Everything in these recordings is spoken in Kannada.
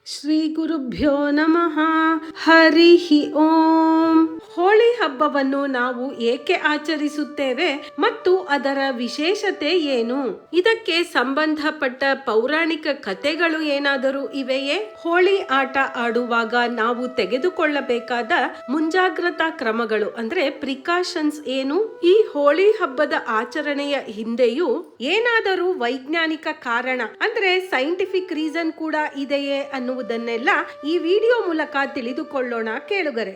ಶ್ರೀ ಗುರುಭ್ಯೋ ನಮಃ. ಹರಿ ಓಂ. ಹೋಳಿ ಹಬ್ಬವನ್ನು ನಾವು ಏಕೆ ಆಚರಿಸುತ್ತೇವೆ ಮತ್ತು ಅದರ ವಿಶೇಷತೆ ಏನು? ಇದಕ್ಕೆ ಸಂಬಂಧಪಟ್ಟ ಪೌರಾಣಿಕ ಕಥೆಗಳು ಏನಾದರೂ ಇವೆಯೇ? ಹೋಳಿ ಆಟ ಆಡುವಾಗ ನಾವು ತೆಗೆದುಕೊಳ್ಳಬೇಕಾದ ಮುಂಜಾಗ್ರತಾ ಕ್ರಮಗಳು ಅಂದ್ರೆ ಪ್ರಿಕಾಷನ್ಸ್ ಏನು? ಈ ಹೋಳಿ ಹಬ್ಬದ ಆಚರಣೆಯ ಹಿಂದೆಯೂ ಏನಾದರೂ ವೈಜ್ಞಾನಿಕ ಕಾರಣ ಅಂದ್ರೆ ಸೈಂಟಿಫಿಕ್ ರೀಸನ್ ಕೂಡ ಇದೆಯೇ ಅನ್ನುವುದನ್ನೆಲ್ಲ ಈ ವಿಡಿಯೋ ಮೂಲಕ ತಿಳಿದುಕೊಳ್ಳೋಣ ಕೇಳುಗರೆ.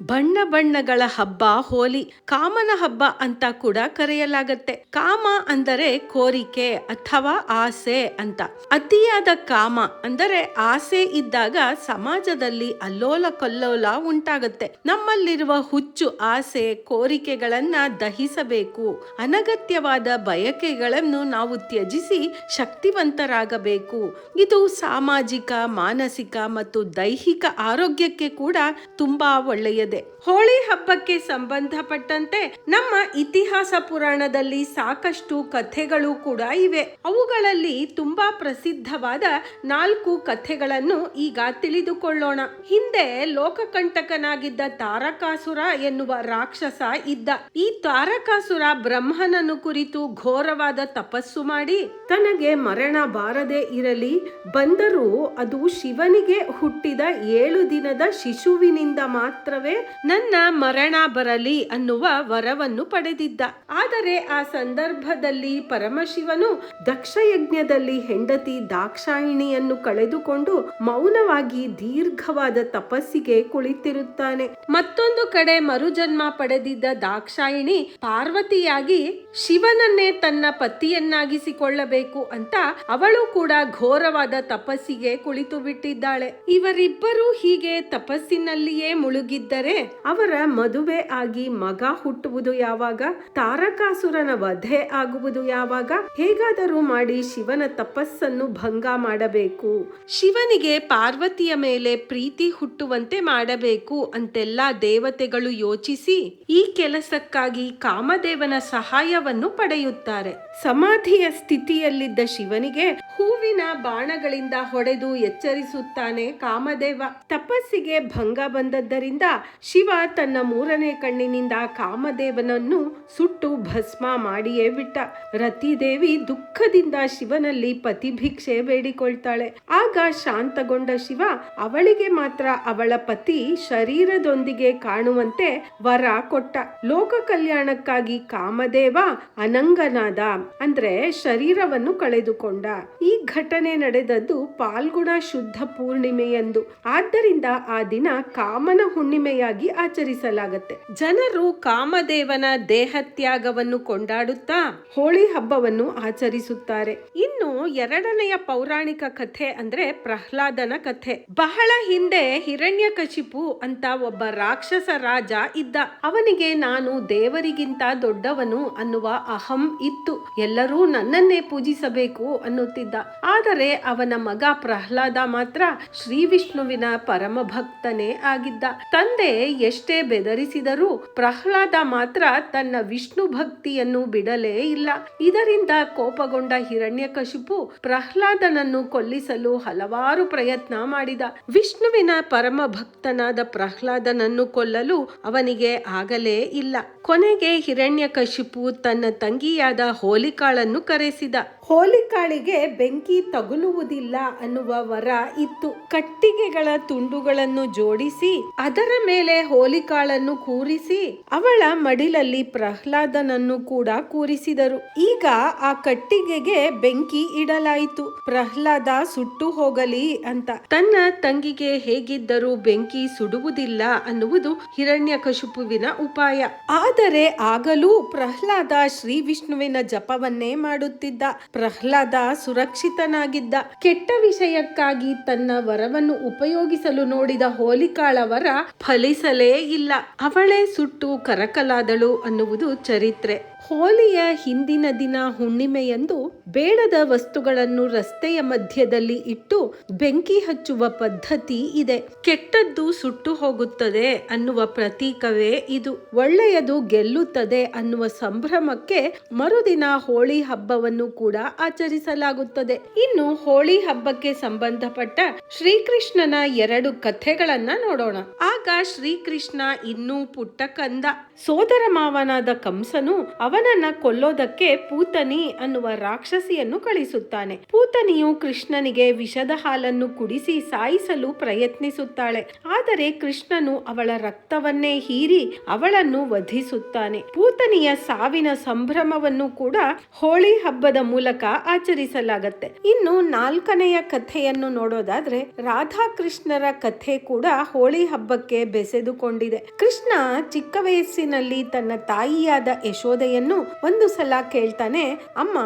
ಬಣ್ಣ ಬಣ್ಣಗಳ ಹಬ್ಬ ಹೋಲಿ. ಕಾಮನ ಹಬ್ಬ ಅಂತ ಕೂಡ ಕರೆಯಲಾಗತ್ತೆ. ಕಾಮ ಅಂದರೆ ಕೋರಿಕೆ ಅಥವಾ ಆಸೆ ಅಂತ. ಅತಿಯಾದ ಕಾಮ ಅಂದರೆ ಆಸೆ ಇದ್ದಾಗ ಸಮಾಜದಲ್ಲಿ ಅಲ್ಲೋಲ ಕಲ್ಲೋಲ ಉಂಟಾಗತ್ತೆ. ನಮ್ಮಲ್ಲಿರುವ ಹುಚ್ಚು ಆಸೆ ಕೋರಿಕೆಗಳನ್ನ ದಹಿಸಬೇಕು. ಅನಗತ್ಯವಾದ ಬಯಕೆಗಳನ್ನು ನಾವು ತ್ಯಜಿಸಿ ಶಕ್ತಿವಂತರಾಗಬೇಕು. ಇದು ಸಾಮಾಜಿಕ, ಮಾನಸಿಕ ಮತ್ತು ದೈಹಿಕ ಆರೋಗ್ಯಕ್ಕೆ ಕೂಡ ತುಂಬಾ ಒಳ್ಳೆಯದೇ. ಹೋಳಿ ಹಬ್ಬಕ್ಕೆ ಸಂಬಂಧಪಟ್ಟಂತೆ ನಮ್ಮ ಇತಿಹಾಸ ಪುರಾಣದಲ್ಲಿ ಸಾಕಷ್ಟು ಕಥೆಗಳು ಕೂಡ ಇವೆ. ಅವುಗಳಲ್ಲಿ ತುಂಬಾ ಪ್ರಸಿದ್ಧವಾದ 4 ಕಥೆಗಳನ್ನು ಈಗ ತಿಳಿದುಕೊಳ್ಳೋಣ. ಹಿಂದೆ ಲೋಕಕಂಟಕನಾಗಿದ್ದ ತಾರಕಾಸುರ ಎನ್ನುವ ರಾಕ್ಷಸ ಇದ್ದ. ಈ ತಾರಕಾಸುರ ಬ್ರಹ್ಮನನ್ನು ಕುರಿತು ಘೋರವಾದ ತಪಸ್ಸು ಮಾಡಿ ತನಗೆ ಮರಣ ಬಾರದೆ ಇರಲಿ, ಬಂದರೂ ಅದು ಶಿವನಿಗೆ ಹುಟ್ಟಿದ 7 ದಿನದ ಶಿಶುವಿನಿಂದ ಮಾತ್ರವೇ ನನ್ನ ಮರಣ ಬರಲಿ ಅನ್ನುವ ವರವನ್ನು ಪಡೆದಿದ್ದ. ಆದರೆ ಆ ಸಂದರ್ಭದಲ್ಲಿ ಪರಮಶಿವನು ದಕ್ಷಯಜ್ಞದಲ್ಲಿ ಹೆಂಡತಿ ದಾಕ್ಷಾಯಿಣಿಯನ್ನು ಕಳೆದುಕೊಂಡು ಮೌನವಾಗಿ ದೀರ್ಘವಾದ ತಪಸ್ಸಿಗೆ ಕುಳಿತಿರುತ್ತಾನೆ. ಮತ್ತೊಂದು ಕಡೆ ಮರುಜನ್ಮ ಪಡೆದಿದ್ದ ದಾಕ್ಷಾಯಿಣಿ ಪಾರ್ವತಿಯಾಗಿ ಶಿವನನ್ನೇ ತನ್ನ ಪತಿಯನ್ನಾಗಿಸಿಕೊಳ್ಳಬೇಕು ಅಂತ ಅವಳು ಕೂಡ ಘೋರವಾದ ತಪಸ್ಸಿಗೆ ಕುಳಿತು ಬಿಟ್ಟಿದ್ದಾಳೆ. ಇವರಿಬ್ಬರು ಹೀಗೆ ತಪಸ್ಸಿನಲ್ಲಿಯೇ ಮುಳುಗಿದ್ದರೆ ಅವರ ಮದುವೆ ಆಗಿ ಮಗ ಹುಟ್ಟುವುದು ಯಾವಾಗ? ತಾರಕಾಸುರನ ವಧೆ ಆಗುವುದು ಯಾವಾಗ? ಹೇಗಾದರೂ ಮಾಡಿ ಶಿವನ ತಪಸ್ಸನ್ನು ಭಂಗ ಮಾಡಬೇಕು, ಶಿವನಿಗೆ ಪಾರ್ವತಿಯ ಮೇಲೆ ಪ್ರೀತಿ ಹುಟ್ಟುವಂತೆ ಮಾಡಬೇಕು ಅಂತೆಲ್ಲ ದೇವತೆಗಳು ಯೋಚಿಸಿ ಈ ಕೆಲಸಕ್ಕಾಗಿ ಕಾಮದೇವನ ಸಹಾಯವನ್ನು ಪಡೆಯುತ್ತಾರೆ. ಸಮಾಧಿಯ ಸ್ಥಿತಿಯಲ್ಲಿದ್ದ ಶಿವನಿಗೆ ಹೂವಿನ ಬಾಣಗಳಿಂದ ಹೊಡೆದು ಎಚ್ಚರಿಸುತ್ತಾನೆ ಕಾಮದೇವ. ತಪಸ್ಸಿಗೆ ಭಂಗ ಬಂದದ್ದರಿಂದ ಶಿವ ತನ್ನ 3ನೇ ಕಣ್ಣಿನಿಂದ ಕಾಮದೇವನನ್ನು ಸುಟ್ಟು ಭಸ್ಮ ಮಾಡಿಯೇ ಬಿಟ್ಟ. ರತಿದೇವಿ ದುಃಖದಿಂದ ಶಿವನಲ್ಲಿ ಪತಿಭಿಕ್ಷೆ ಬೇಡಿಕೊಳ್ತಾಳೆ. ಆಗ ಶಾಂತಗೊಂಡ ಶಿವ ಅವಳಿಗೆ ಮಾತ್ರ ಅವಳ ಪತಿ ಶರೀರದೊಂದಿಗೆ ಕಾಣುವಂತೆ ವರ ಕೊಟ್ಟ. ಲೋಕ ಕಲ್ಯಾಣಕ್ಕಾಗಿ ಕಾಮದೇವ ಅನಂಗನಾದ ಅಂದ್ರೆ ಶರೀರವನ್ನು ಕಳೆದುಕೊಂಡ. ಈ ಘಟನೆ ನಡೆದದ್ದು ಫಾಲ್ಗುಣ ಶುದ್ಧ ಪೂರ್ಣಿಮೆಯಂದು. ಆದ್ದರಿಂದ ಆ ದಿನ ಕಾಮನ ಹುಣ್ಣಿಮೆಯಾಗಿ ಆಚರಿಸಲಾಗುತ್ತೆ. ಜನರು ಕಾಮದೇವನ ದೇಹತ್ಯಾಗವನ್ನು ಕೊಂಡಾಡುತ್ತಾ ಹೋಳಿ ಹಬ್ಬವನ್ನು ಆಚರಿಸುತ್ತಾರೆ. ಇನ್ನು 2ನೆಯ ಪೌರಾಣಿಕ ಕಥೆ ಅಂದ್ರೆ ಪ್ರಹ್ಲಾದನ ಕಥೆ. ಬಹಳ ಹಿಂದೆ ಹಿರಣ್ಯಕಶಿಪು ಅಂತ ಒಬ್ಬ ರಾಕ್ಷಸ ರಾಜ ಇದ್ದ. ಅವನಿಗೆ ನಾನು ದೇವರಿಗಿಂತ ದೊಡ್ಡವನು ಅನ್ನುವ ಅಹಂ ಇತ್ತು. ಎಲ್ಲರೂ ನನ್ನನ್ನೇ ಪೂಜಿಸಬೇಕು ಅನ್ನುತ್ತಿದ್ದ. ಆದರೆ ಅವನ ಮಗ ಪ್ರಹ್ಲಾದ ಮಾತ್ರ ಶ್ರೀ ವಿಷ್ಣುವಿನ ಪರಮ ಭಕ್ತನೇ ಆಗಿದ್ದ. ತಂದೆ ಎಷ್ಟೇ ಬೆದರಿಸಿದರೂ ಪ್ರಹ್ಲಾದ ಮಾತ್ರ ತನ್ನ ವಿಷ್ಣು ಭಕ್ತಿಯನ್ನು ಬಿಡಲೇ ಇಲ್ಲ. ಇದರಿಂದ ಕೋಪಗೊಂಡ ಹಿರಣ್ಯಕಶಿಪು ಪ್ರಹ್ಲಾದನನ್ನು ಕೊಲ್ಲಿಸಲು ಹಲವಾರು ಪ್ರಯತ್ನ ಮಾಡಿದ. ವಿಷ್ಣುವಿನ ಪರಮ ಭಕ್ತನಾದ ಪ್ರಹ್ಲಾದನನ್ನು ಕೊಲ್ಲಲು ಅವನಿಗೆ ಆಗಲೇ ಇಲ್ಲ. ಕೊನೆಗೆ ಹಿರಣ್ಯಕಶಿಪು ತನ್ನ ತಂಗಿಯಾದ ಹೋಲಿಕಾಳನ್ನು ಕರೆಸಿದ. ಹೋಲಿಕಾಳಿಗೆ ಬೆಂಕಿ ತಗುಲುವುದಿಲ್ಲ ಅನ್ನುವ ವರ ಇತ್ತು. ಕಟ್ಟಿಗೆಗಳ ತುಂಡುಗಳನ್ನು ಜೋಡಿಸಿ ಅದರ ಮೇಲೆ ಹೋಲಿಕಾಳನ್ನು ಕೂರಿಸಿ ಅವಳ ಮಡಿಲಲ್ಲಿ ಪ್ರಹ್ಲಾದನನ್ನು ಕೂಡ ಕೂರಿಸಿದರು. ಈಗ ಆ ಕಟ್ಟಿಗೆಗೆ ಬೆಂಕಿ ಇಡಲಾಯಿತು. ಪ್ರಹ್ಲಾದ ಸುಟ್ಟು ಹೋಗಲಿ ಅಂತ. ತನ್ನ ತಂಗಿಗೆ ಹೇಗಿದ್ದರೂ ಬೆಂಕಿ ಸುಡುವುದಿಲ್ಲ ಅನ್ನುವುದು ಹಿರಣ್ಯಕಶಿಪುವಿನ ಉಪಾಯ. ಆದರೆ ಆಗಲೂ ಪ್ರಹ್ಲಾದ ಶ್ರೀ ವಿಷ್ಣುವಿನ ಜಪವನ್ನೇ ಮಾಡುತ್ತಿದ್ದ. ಪ್ರಹ್ಲಾದ ಸುರಕ್ಷಿತನಾಗಿದ್ದ. ಕೆಟ್ಟ ವಿಷಯಕ್ಕಾಗಿ ತನ್ನ ವರವನ್ನು ಉಪಯೋಗಿಸಲು ನೋಡಿದ ಹೋಲಿಕಾಳ ವರ ಫಲಿಸಲೇ ಇಲ್ಲ. ಅವಳೇ ಸುಟ್ಟು ಕರಕಲಾದಳು ಅನ್ನುವುದು ಚರಿತ್ರೆ. ಹೋಲಿಯ ಹಿಂದಿನ ದಿನ ಹುಣ್ಣಿಮೆಯಂದು ಬೇಡದ ವಸ್ತುಗಳನ್ನು ರಸ್ತೆಯ ಮಧ್ಯದಲ್ಲಿ ಇಟ್ಟು ಬೆಂಕಿ ಹಚ್ಚುವ ಪದ್ಧತಿ ಇದೆ. ಕೆಟ್ಟದ್ದು ಸುಟ್ಟು ಹೋಗುತ್ತದೆ ಅನ್ನುವ ಪ್ರತೀಕವೇ ಇದು. ಒಳ್ಳೆಯದು ಗೆಲ್ಲುತ್ತದೆ ಅನ್ನುವ ಸಂಭ್ರಮಕ್ಕೆ ಮರುದಿನ ಹೋಳಿ ಹಬ್ಬವನ್ನು ಕೂಡ ಆಚರಿಸಲಾಗುತ್ತದೆ. ಇನ್ನು ಹೋಳಿ ಹಬ್ಬಕ್ಕೆ ಸಂಬಂಧಪಟ್ಟ ಶ್ರೀಕೃಷ್ಣನ 2 ಕಥೆಗಳನ್ನ ನೋಡೋಣ. ಆಗ ಶ್ರೀಕೃಷ್ಣ ಇನ್ನೂ ಪುಟ್ಟ ಕಂದ. ಸೋದರ ಮಾವನಾದ ಕಂಸನು ಅವನನ್ನ ಕೊಲ್ಲೋದಕ್ಕೆ ಪೂತನಿ ಅನ್ನುವ ರಾಕ್ಷಸಿಯನ್ನು ಕಳಿಸುತ್ತಾನೆ. ಪೂತನಿಯು ಕೃಷ್ಣನಿಗೆ ವಿಷದ ಹಾಲನ್ನು ಕುಡಿಸಿ ಸಾಯಿಸಲು ಪ್ರಯತ್ನಿಸುತ್ತಾಳೆ. ಆದರೆ ಕೃಷ್ಣನು ಅವಳ ರಕ್ತವನ್ನೇ ಹೀರಿ ಅವಳನ್ನು ವಧಿಸುತ್ತಾನೆ. ಪೂತನಿಯ ಸಾವಿನ ಸಂಭ್ರಮವನ್ನು ಕೂಡ ಹೋಳಿ ಹಬ್ಬದ ಮೂಲಕ ಆಚರಿಸಲಾಗತ್ತೆ. ಇನ್ನು 4ನೆಯ ಕಥೆಯನ್ನು ನೋಡೋದಾದ್ರೆ ರಾಧಾಕೃಷ್ಣರ ಕಥೆ ಕೂಡ ಹೋಳಿ ಹಬ್ಬಕ್ಕೆ ಬೆಸೆದುಕೊಂಡಿದೆ. ಕೃಷ್ಣ ಚಿಕ್ಕ ವಯಸ್ಸಿನಲ್ಲಿ ತನ್ನ ತಾಯಿಯಾದ ಯಶೋದೆಯನ್ನು ಒಂದು ಸಲ ಕೇಳ್ತಾನೆ, ಅಮ್ಮ,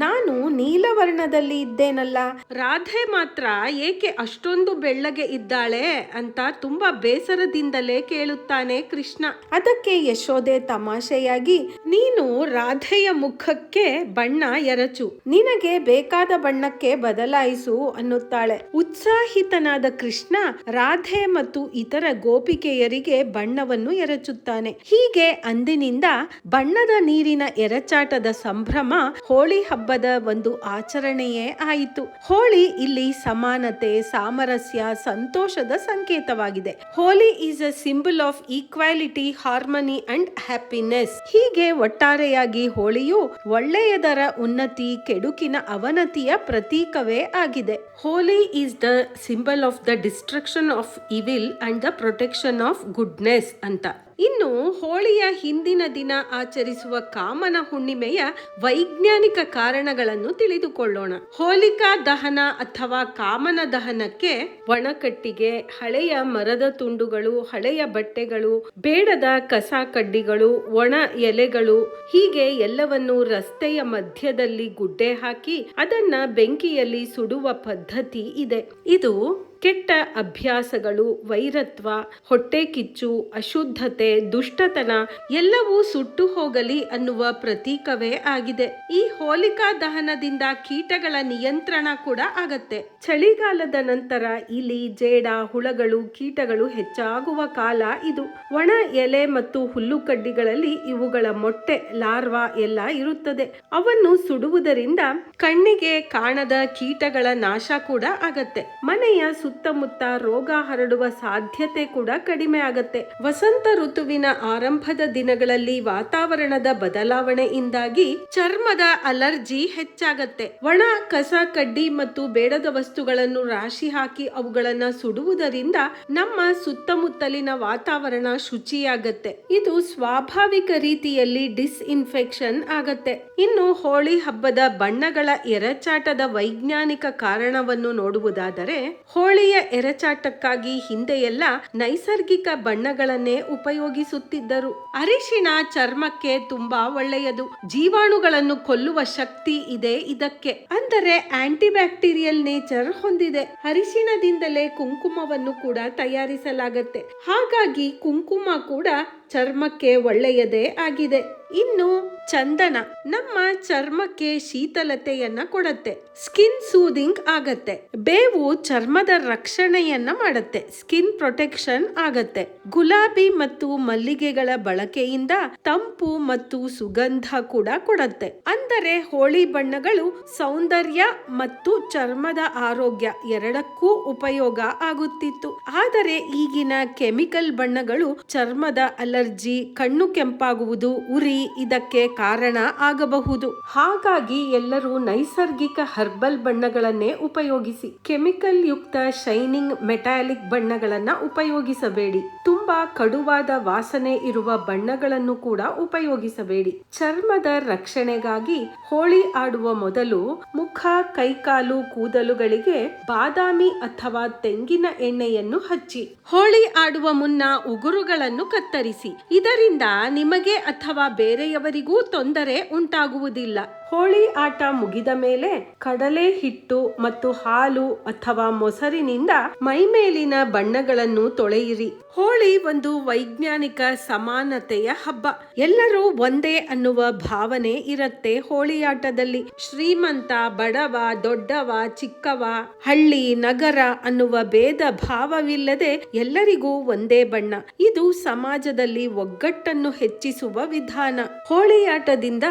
ನಾನು ನೀಲವರ್ಣದಲ್ಲಿ ಇದ್ದೇನಲ್ಲ, ರಾಧೆ ಮಾತ್ರ ಏಕೆ ಅಷ್ಟೊಂದು ಬೆಳ್ಳಗೆ ಇದ್ದಾಳೆ ಅಂತ ತುಂಬಾ ಬೇಸರದಿಂದಲೇ ಕೇಳುತ್ತಾನೆ ಕೃಷ್ಣ. ಅದಕ್ಕೆ ಯಶೋದೆ ತಮಾಷೆಯಾಗಿ, ನೀನು ರಾಧೆಯ ಮುಖಕ್ಕೆ ಬಣ್ಣ ಎರಚು, ನಿನಗೆ ಬೇಕಾದ ಬಣ್ಣಕ್ಕೆ ಬದಲಾಯಿಸು ಅನ್ನುತ್ತಾಳೆ. ಉತ್ಸಾಹಿತನಾದ ಕೃಷ್ಣ ರಾಧೆ ಮತ್ತು ಇತರ ಗೋಪಿಕೆಯರಿಗೆ ಬಣ್ಣವನ್ನು ಎರಚುತ್ತಾನೆ. ಹೀಗೆ ಅಂದಿನಿಂದ ಬಣ್ಣದ ನೀರಿನ ಎರಚಾಟದ ಸಂಭ್ರಮ ಹೋಳಿ ಹಬ್ಬದ ಒಂದು ಆಚರಣೆಯೇ ಆಯಿತು. ಹೋಳಿ ಇಲ್ಲಿ ಸಮಾನತೆ, ಸಾಮರಸ್ಯ, ಸಂತೋಷದ ಸಂಕೇತವಾಗಿದೆ. Holi is a symbol of equality, harmony and happiness. ಹೀಗೆ ಒಟ್ಟಾರೆಯಾಗಿ ಹೋಳಿಯು ಒಳ್ಳೆಯದರ ಉನ್ನತಿ, ಕೆಡುಕಿನ ಅವನತಿಯ ಪ್ರತೀಕವೇ ಆಗಿದೆ. Holi is the symbol of the destruction of evil and the protection of goodness ಅಂತ. ಇನ್ನು ಹೋಳಿಯ ಹಿಂದಿನ ದಿನ ಆಚರಿಸುವ ಕಾಮನ ಹುಣ್ಣಿಮೆಯ ವೈಜ್ಞಾನಿಕ ಕಾರಣಗಳನ್ನು ತಿಳಿದುಕೊಳ್ಳೋಣ. ಹೋಲಿಕಾ ದಹನ ಅಥವಾ ಕಾಮನ ದಹನಕ್ಕೆ ಒಣಕಟ್ಟಿಗೆ, ಹಳೆಯ ಮರದ ತುಂಡುಗಳು, ಹಳೆಯ ಬಟ್ಟೆಗಳು, ಬೇಡದ ಕಸ ಕಡ್ಡಿಗಳು, ಒಣ ಎಲೆಗಳು, ಹೀಗೆ ಎಲ್ಲವನ್ನು ರಸ್ತೆಯ ಮಧ್ಯದಲ್ಲಿ ಗುಡ್ಡೆ ಹಾಕಿ ಅದನ್ನ ಬೆಂಕಿಯಲ್ಲಿ ಸುಡುವ ಪದ್ಧತಿ ಇದೆ. ಇದು ಕೆಟ್ಟ ಅಭ್ಯಾಸಗಳು, ವೈರತ್ವ, ಹೊಟ್ಟೆ ಕಿಚ್ಚು, ಅಶುದ್ಧತೆ, ದುಷ್ಟತನ ಎಲ್ಲವೂ ಸುಟ್ಟು ಹೋಗಲಿ ಅನ್ನುವ ಪ್ರತೀಕವೇ ಆಗಿದೆ. ಈ ಹೋಲಿಕಾ ದಹನದಿಂದ ಕೀಟಗಳ ನಿಯಂತ್ರಣ ಕೂಡ ಆಗತ್ತೆ. ಚಳಿಗಾಲದ ನಂತರ ಇಲಿ, ಜೇಡ, ಹುಳಗಳು, ಕೀಟಗಳು ಹೆಚ್ಚಾಗುವ ಕಾಲ ಇದು. ಒಣ ಎಲೆ ಮತ್ತು ಹುಲ್ಲುಕಡ್ಡಿಗಳಲ್ಲಿ ಇವುಗಳ ಮೊಟ್ಟೆ, ಲಾರ್ವಾ ಎಲ್ಲ ಇರುತ್ತದೆ. ಅವನ್ನು ಸುಡುವುದರಿಂದ ಕಣ್ಣಿಗೆ ಕಾಣದ ಕೀಟಗಳ ನಾಶ ಕೂಡ ಆಗತ್ತೆ. ಮನೆಯ ಸುತ್ತಮುತ್ತ ರೋಗ ಹರಡುವ ಸಾಧ್ಯತೆ ಕೂಡ ಕಡಿಮೆ ಆಗತ್ತೆ. ವಸಂತ ಋತುವಿನ ಆರಂಭದ ದಿನಗಳಲ್ಲಿ ವಾತಾವರಣದ ಬದಲಾವಣೆಯಿಂದಾಗಿ ಚರ್ಮದ ಅಲರ್ಜಿ ಹೆಚ್ಚಾಗತ್ತೆ. ಒಣ ಕಸ ಕಡ್ಡಿ ಮತ್ತು ಬೇಡದ ವಸ್ತುಗಳನ್ನು ರಾಶಿ ಹಾಕಿ ಅವುಗಳನ್ನ ಸುಡುವುದರಿಂದ ನಮ್ಮ ಸುತ್ತಮುತ್ತಲಿನ ವಾತಾವರಣ ಶುಚಿಯಾಗತ್ತೆ. ಇದು ಸ್ವಾಭಾವಿಕ ರೀತಿಯಲ್ಲಿ ಡಿಸ್ಇನ್ಫೆಕ್ಷನ್ ಆಗತ್ತೆ. ಇನ್ನು ಹೋಳಿ ಹಬ್ಬದ ಬಣ್ಣಗಳ ಎರಚಾಟದ ವೈಜ್ಞಾನಿಕ ಕಾರಣವನ್ನು ನೋಡುವುದಾದರೆ, ಹೋಳಿಯ ಎರಚಾಟಕ್ಕಾಗಿ ಹಿಂದೆಯೆಲ್ಲ ನೈಸರ್ಗಿಕ ಬಣ್ಣಗಳನ್ನೇ ಉಪಯೋಗಿಸುತ್ತಿದ್ದರು. ಅರಿಶಿಣ ಚರ್ಮಕ್ಕೆ ತುಂಬಾ ಒಳ್ಳೆಯದು. ಜೀವಾಣುಗಳನ್ನು ಕೊಲ್ಲುವ ಶಕ್ತಿ ಇದೆ ಇದಕ್ಕೆ. ಅಂದರೆ ಆಂಟಿಬ್ಯಾಕ್ಟೀರಿಯಲ್ ನೇಚರ್ ಹೊಂದಿದೆ. ಅರಿಶಿಣದಿಂದಲೇ ಕುಂಕುಮವನ್ನು ಕೂಡ ತಯಾರಿಸಲಾಗತ್ತೆ. ಹಾಗಾಗಿ ಕುಂಕುಮ ಕೂಡ ಚರ್ಮಕ್ಕೆ ಒಳ್ಳೆಯದೇ ಆಗಿದೆ. ಇನ್ನು ಚಂದನ ನಮ್ಮ ಚರ್ಮಕ್ಕೆ ಶೀತಲತೆಯನ್ನ ಕೊಡುತ್ತೆ, ಸ್ಕಿನ್ ಸೂದಿಂಗ್ ಆಗತ್ತೆ. ಬೇವು ಚರ್ಮದ ರಕ್ಷಣೆಯನ್ನ ಮಾಡುತ್ತೆ, ಸ್ಕಿನ್ ಪ್ರೊಟೆಕ್ಷನ್ ಆಗತ್ತೆ. ಗುಲಾಬಿ ಮತ್ತು ಮಲ್ಲಿಗೆಗಳ ಬಳಕೆಯಿಂದ ತಂಪು ಮತ್ತು ಸುಗಂಧ ಕೂಡ ಕೊಡುತ್ತೆ. ಅಂದರೆ ಹೋಳಿ ಬಣ್ಣಗಳು ಸೌಂದರ್ಯ ಮತ್ತು ಚರ್ಮದ ಆರೋಗ್ಯ ಎರಡಕ್ಕೂ ಉಪಯೋಗ ಆಗುತ್ತಿತ್ತು. ಆದರೆ ಈಗಿನ ಕೆಮಿಕಲ್ ಬಣ್ಣಗಳು ಚರ್ಮದ ಅಲರ್ಜಿ, ಕಣ್ಣು ಕೆಂಪಾಗುವುದು, ಉರಿ ಇದಕ್ಕೆ ಕಾರಣ ಆಗಬಹುದು. ಹಾಗಾಗಿ ಎಲ್ಲರೂ ನೈಸರ್ಗಿಕ ಹರ್ಬಲ್ ಬಣ್ಣಗಳನ್ನೇ ಉಪಯೋಗಿಸಿ. ಕೆಮಿಕಲ್ ಯುಕ್ತ ಶೈನಿಂಗ್ ಮೆಟಾಲಿಕ್ ಬಣ್ಣಗಳನ್ನ ಉಪಯೋಗಿಸಬೇಡಿ. ತುಂಬಾ ಕಡುವಾದ ವಾಸನೆ ಇರುವ ಬಣ್ಣಗಳನ್ನು ಕೂಡ ಉಪಯೋಗಿಸಬೇಡಿ. ಚರ್ಮದ ರಕ್ಷಣೆಗಾಗಿ ಹೋಳಿ ಆಡುವ ಮೊದಲು ಮುಖ, ಕೈಕಾಲು, ಕೂದಲುಗಳಿಗೆ ಬಾದಾಮಿ ಅಥವಾ ತೆಂಗಿನ ಎಣ್ಣೆಯನ್ನು ಹಚ್ಚಿ. ಹೋಳಿ ಆಡುವ ಮುನ್ನ ಉಗುರುಗಳನ್ನು ಕತ್ತರಿಸಿ. ಇದರಿಂದ ನಿಮಗೆ ಅಥವಾ ಬೇರೆಯವರಿಗೂ ತೊಂದರೆ ಉಂಟಾಗುವುದಿಲ್ಲ. ಹೋಳಿ ಆಟ ಮುಗಿದ ಮೇಲೆ ಕಡಲೆ ಹಿಟ್ಟು ಮತ್ತು ಹಾಲು ಅಥವಾ ಮೊಸರಿನಿಂದ ಮೈಮೇಲಿನ ಬಣ್ಣಗಳನ್ನು ತೊಳೆಯಿರಿ. ಹೋಳಿ ಒಂದು ವೈಜ್ಞಾನಿಕ ಸಮಾನತೆಯ ಹಬ್ಬ. ಎಲ್ಲರೂ ಒಂದೇ ಅನ್ನುವ ಭಾವನೆ ಇರತ್ತೆ ಹೋಳಿ ಆಟದಲ್ಲಿ. ಶ್ರೀಮಂತ, ಬಡವ, ದೊಡ್ಡವ, ಚಿಕ್ಕವ, ಹಳ್ಳಿ, ನಗರ ಅನ್ನುವ ಭೇದ ಭಾವವಿಲ್ಲದೆ ಎಲ್ಲರಿಗೂ ಒಂದೇ ಬಣ್ಣ. ಇದು ಸಮಾಜದಲ್ಲಿ ಒಗ್ಗಟ್ಟನ್ನು ಹೆಚ್ಚಿಸುವ ವಿಧಾನ. ಹೋಳಿ ಆಟದಿಂದ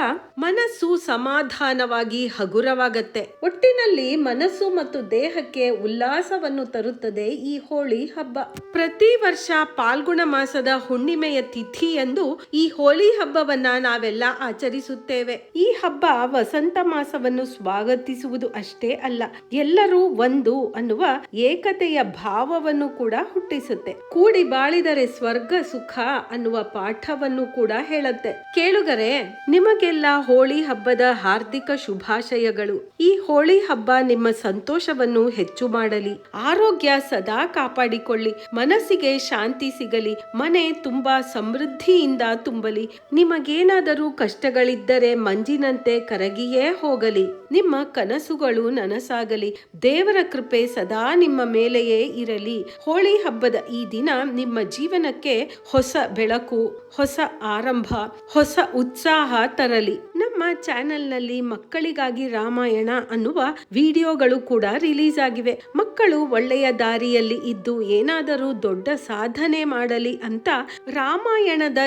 ಮನಸ್ಸು ಸಮಾಧಾನವಾಗಿ ಹಗುರವಾಗತ್ತೆ. ಒಟ್ಟಿನಲ್ಲಿ ಮನಸ್ಸು ಮತ್ತು ದೇಹಕ್ಕೆ ಉಲ್ಲಾಸವನ್ನು ತರುತ್ತದೆ ಈ ಹೋಳಿ ಹಬ್ಬ. ಪ್ರತಿ ವರ್ಷ ಪಾಲ್ಗುಣ ಮಾಸದ ಹುಣ್ಣಿಮೆಯ ತಿಥಿಯಂದು ಈ ಹೋಳಿ ಹಬ್ಬವನ್ನ ನಾವೆಲ್ಲ ಆಚರಿಸುತ್ತೇವೆ. ಈ ಹಬ್ಬ ವಸಂತ ಮಾಸವನ್ನು ಸ್ವಾಗತಿಸುವುದು ಅಷ್ಟೇ ಅಲ್ಲ, ಎಲ್ಲರೂ ಒಂದು ಅನ್ನುವ ಏಕತೆಯ ಭಾವವನ್ನು ಕೂಡ ಹುಟ್ಟಿಸುತ್ತೆ. ಕೂಡಿ ಬಾಳಿದರೆ ಸ್ವರ್ಗ ಸುಖ ಅನ್ನುವ ಪಾಠವನ್ನು ಕೂಡ ಹೇಳುತ್ತೆ. ಕೇಳುಗರೆ, ನಿಮಗೆಲ್ಲ ಹೋಳಿ ಹಬ್ಬದ ಹಾರ್ದಿಕ ಶುಭಾಶಯಗಳು. ಈ ಹೋಳಿ ಹಬ್ಬ ನಿಮ್ಮ ಸಂತೋಷವನ್ನು ಹೆಚ್ಚು ಮಾಡಲಿ, ಆರೋಗ್ಯ ಸದಾ ಕಾಪಾಡಿಕೊಳ್ಳಿ, ಮನಸ್ಸಿಗೆ ಶಾಂತಿ ಸಿಗಲಿ, ಮನೆ ತುಂಬಾ ಸಮೃದ್ಧಿಯಿಂದ ತುಂಬಲಿ. ನಿಮಗೇನಾದರೂ ಕಷ್ಟಗಳಿದ್ದರೆ ಮಂಜಿನಂತೆ ಕರಗಿಯೇ ಹೋಗಲಿ. ನಿಮ್ಮ ಕನಸುಗಳು ನನಸಾಗಲಿ. ದೇವರ ಕೃಪೆ ಸದಾ ನಿಮ್ಮ ಮೇಲೆಯೇ ಇರಲಿ. ಹೋಳಿ ಹಬ್ಬದ ಈ ದಿನ ನಿಮ್ಮ ಜೀವನಕ್ಕೆ ಹೊಸ ಬೆಳಕು, ಹೊಸ ಆರಂಭ, ಹೊಸ ಉತ್ಸಾಹ ತರಲಿ. ನಮ್ಮ ಚಾನೆಲ್ನಲ್ಲಿ ಮಕ್ಕಳಿಗಾಗಿ ರಾಮಾಯಣ ಅನ್ನುವ ವಿಡಿಯೋಗಳು ಕೂಡ ರಿಲೀಸ್ ಆಗಿವೆ. ಮಕ್ಕಳು ಒಳ್ಳೆಯ ದಾರಿಯಲ್ಲಿ ಇದ್ದು ಏನಾದರೂ ದೊಡ್ಡ ಸಾಧನೆ ಮಾಡಲಿ ಅಂತ ರಾಮಾಯಣದ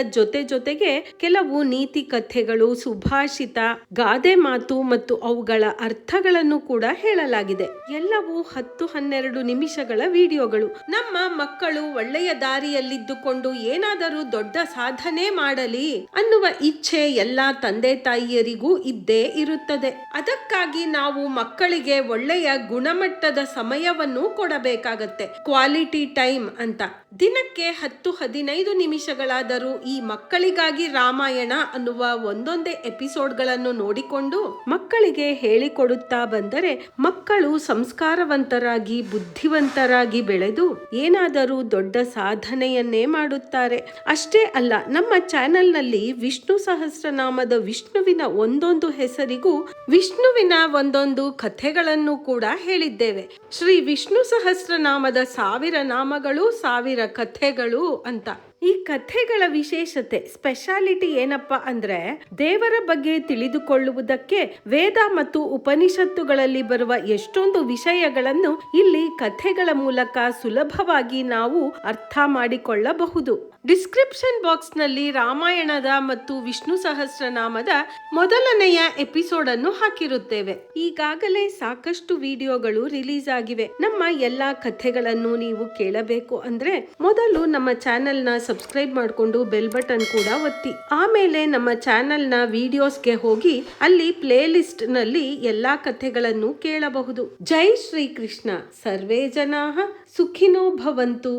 ಜೊತೆಗೆ ಕೆಲವು ನೀತಿ ಕಥೆಗಳು, ಸುಭಾಷಿತ, ಗಾದೆ ಮಾತು ಮತ್ತು ಅವುಗಳ ಅರ್ಥಗಳನ್ನು ಕೂಡ ಹೇಳಲಾಗಿದೆ. ಎಲ್ಲವೂ 10-12 ನಿಮಿಷಗಳ ವಿಡಿಯೋಗಳು. ನಮ್ಮ ಮಕ್ಕಳು ಒಳ್ಳೆಯ ದಾರಿಯಲ್ಲಿದ್ದುಕೊಂಡು ಏನಾದರೂ ದೊಡ್ಡ ಸಾಧನೆ ಮಾಡಲಿ ಅನ್ನುವ ಇಚ್ಛೆ ಎಲ್ಲಾ ತಂದೆ ತಾಯಿಯರಿಗೂ ಇದ್ದೇ ಇರುತ್ತದೆ. ಅದಕ್ಕಾಗಿ ನಾವು ಮಕ್ಕಳಿಗೆ ಒಳ್ಳೆಯ ಗುಣಮಟ್ಟದ ಸಮಯವನ್ನು ಕೊಡಬೇಕಾಗತ್ತೆ. ಕ್ವಾಲಿಟಿ ಟೈಮ್ ಅಂತ ದಿನಕ್ಕೆ 10-15 ನಿಮಿಷಗಳಾದರೂ ಈ ಮಕ್ಕಳಿಗಾಗಿ ರಾಮಾಯಣ ಅನ್ನುವ ಒಂದೊಂದೇ ಎಪಿಸೋಡ್ಗಳನ್ನು ನೋಡಿಕೊಂಡು ಮಕ್ಕಳಿಗೆ ಹೇಳಿಕೊಡುತ್ತಾ ಬಂದರೆ ಮಕ್ಕಳು ಸಂಸ್ಕಾರವಂತರಾಗಿ, ಬುದ್ಧಿವಂತರಾಗಿ ಬೆಳೆದು ಏನಾದರೂ ದೊಡ್ಡ ಸಾಧನೆಯನ್ನೇ ಮಾಡುತ್ತಾರೆ. ಅಷ್ಟೇ ಅಲ್ಲ, ನಮ್ಮ ಚಾನೆಲ್ನಲ್ಲಿ ವಿಷ್ಣು ಸಹಸ್ರನಾಮದ ವಿಷ್ಣುವಿನ ಒಂದೊಂದು ಹೆಸರಿಗೂ ವಿಷ್ಣುವಿನ ಒಂದೊಂದು ಕಥೆಗಳನ್ನು ಕೂಡ ಹೇಳಿದ್ದೇವೆ. ಶ್ರೀ ವಿಷ್ಣು ಸಹಸ್ರನಾಮದ 1000 ನಾಮಗಳು, 1000 ಕಥೆಗಳು ಅಂತ. ಈ ಕಥೆಗಳ ವಿಶೇಷತೆ, ಸ್ಪೆಷಾಲಿಟಿ ಏನಪ್ಪಾ ಅಂದ್ರೆ, ದೇವರ ಬಗ್ಗೆ ತಿಳಿದುಕೊಳ್ಳುವುದಕ್ಕೆ ವೇದ ಮತ್ತು ಉಪನಿಷತ್ತುಗಳಲ್ಲಿ ಬರುವ ಎಷ್ಟೊಂದು ವಿಷಯಗಳನ್ನು ಇಲ್ಲಿ ಕಥೆಗಳ ಮೂಲಕ ಸುಲಭವಾಗಿ ನಾವು ಅರ್ಥ ಮಾಡಿಕೊಳ್ಳಬಹುದು. ಡಿಸ್ಕ್ರಿಪ್ಷನ್ ಬಾಕ್ಸ್ ನಲ್ಲಿ ರಾಮಾಯಣದ ಮತ್ತು ವಿಷ್ಣು ಸಹಸ್ರನಾಮದ ಮೊದಲನೆಯ ಎಪಿಸೋಡ್ ಅನ್ನು ಹಾಕಿರುತ್ತೇವೆ. ಈಗಾಗಲೇ ಸಾಕಷ್ಟು ವಿಡಿಯೋಗಳು ರಿಲೀಸ್ ಆಗಿವೆ. ನಮ್ಮ ಎಲ್ಲಾ ಕಥೆಗಳನ್ನು ನೀವು ಕೇಳಬೇಕು ಅಂದ್ರೆ ಮೊದಲು ನಮ್ಮ ಚಾನೆಲ್ ನ ಸಬ್ಸ್ಕ್ರೈಬ್ ಮಾಡಿಕೊಂಡು ಬೆಲ್ ಬಟನ್ ಕೂಡ ಒತ್ತಿ. ಆಮೇಲೆ ನಮ್ಮ ಚಾನೆಲ್ ನ ವಿಡಿಯೋಸ್ಗೆ ಹೋಗಿ ಅಲ್ಲಿ ಪ್ಲೇ ಲಿಸ್ಟ್ ನಲ್ಲಿ ಎಲ್ಲಾ ಕಥೆಗಳನ್ನು ಕೇಳಬಹುದು. ಜೈ ಶ್ರೀ ಕೃಷ್ಣ. ಸರ್ವೇ ಜನಾಃ ಸುಖಿನೋ ಭವಂತು.